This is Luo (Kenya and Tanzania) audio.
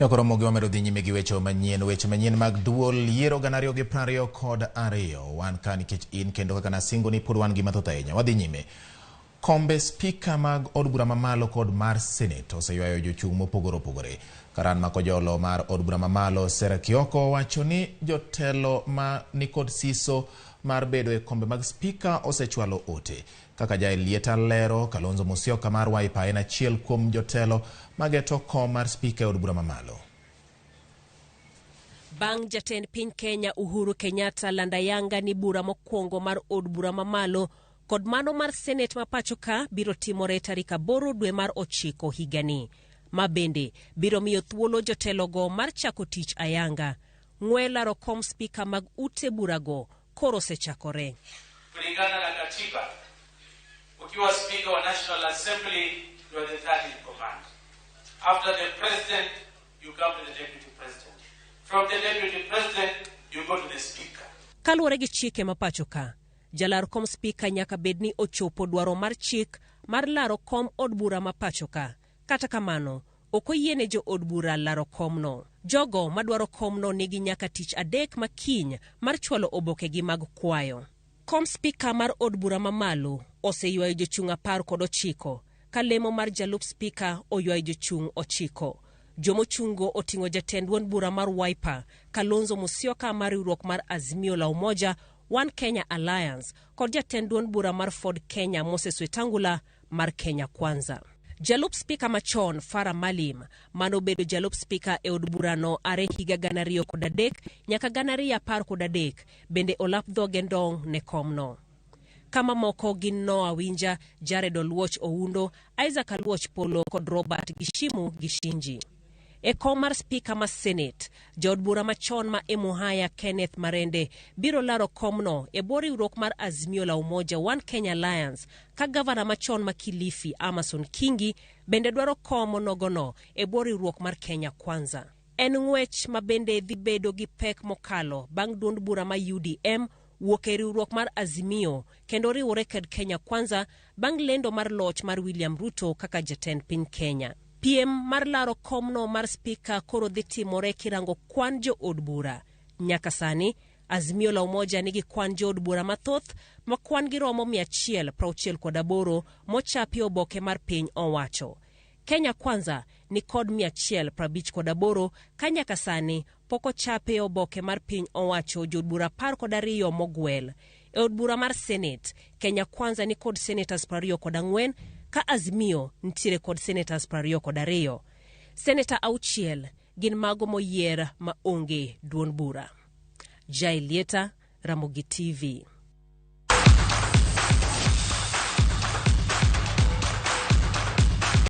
Ramogi wamedo dhi nyime gi weche manyien mag duol yiero gana ariyo gi 22 wan ka nikech in kendo kaka nasingo ni pod wan gi mathoth ahinya. Wadhi nyime. Kombe spika mag od bura mamalo kod mar Senate oseywayo jochung' mopogore opogore. Karan makojolo mar od bura mamalo Sera Kioko wacho ni jotelo ma nikod siso mar bedo e kombe mag spika osechwalo ote. Kaka Lieta lero, Kalonzo Musyoka mar Wiper en achiel kuom jotelo mageto kom mar spika e od bura mamalo. Bang' jatend piny Kenya Uhuru Kenyatta landayanga ni bura mokwongo mar od bura mamalo kod mano mar Senate ma pacho ka biro timore tarik 8 dwe mar 9 higani. Ma bende biro miyo thuolo jotelogo mar chako tich ayanga. Ng'wela rokom spika mag ute burago koro sechakore. Kulingana na katiba, ukiwa spika wa National Assembly, you are the third in command. After the president, you come to the deputy president. From the deputy president, you go to the speaker. Kaluwore gi chike ma pacho ka, jalar kom spika nyaka bedni ochopo dwaro mar chik mar laro kom od bura ma pacho ka. Kata kamano, okoyiene jo od bura laro komno. Jogo madwaro komno nigi nyaka tich 3 makiny mar chwalo oboke gi mag kwayo. Kom spika mar od bura mamalo oseywayo jochung' 19 ka lemo mar jalup spika oywayo jochung' 9. Jomochungo oting'o jatend duond bura mar Wiper Kalonzo Musyoka mar riwruok mar Azimio la Umoja One Kenya Alliance kod jatend duond bura mar Ford Kenya Moses Wetangula mar Kenya Kwanza. Jalup spika machon Farah Malim manobedo jalup spika e od burano are higa 2003 nyaka 2013 bende olap dhoge ndong' ne komno. Kama moko gin Noah Winja, Jared Oluoch Oundo, Isaac Aluoch Polo kod Robert Gishimu Gishinji. E kom mar spika ma Senate, jaod bura machon ma Emuhaya Kenneth Marende biro laro komno e bwo riwruok mar Azimio la Umoja One Kenya Alliance ka gavana machon ma Kilifi Amason Kingi bende dwaro komo nogono e bwo riwruok mar Kenya Kwanza. En ng'wech ma bende dhi bedo gi pek mokalo bang' duond bura ma UDM wuok e riwruok mar Azimio kendo riwore kod Kenya Kwanza bang' lendo mar loch mar William Ruto kaka jatend piny Kenya. Piem mar laro komno mar spika koro dhi timore kirango kwan jo od bura. Nyaka sani, Azimio la Umoja nigi kwan jo od bura mathoth ma kwan gi romo 168 mochapi oboke mar piny owacho. Kenya Kwanza ni kod 158 ka nyaka sani poko chape oboke mar piny owacho jo od bura 12 mogwel. E od bura mar Senate, Kenya Kwanza ni kod senators 24 ka Azimio ntiere kod senators 22. Senator auchiel gin mago moyier ma onge duond bura. Lieta, Ramogi TV.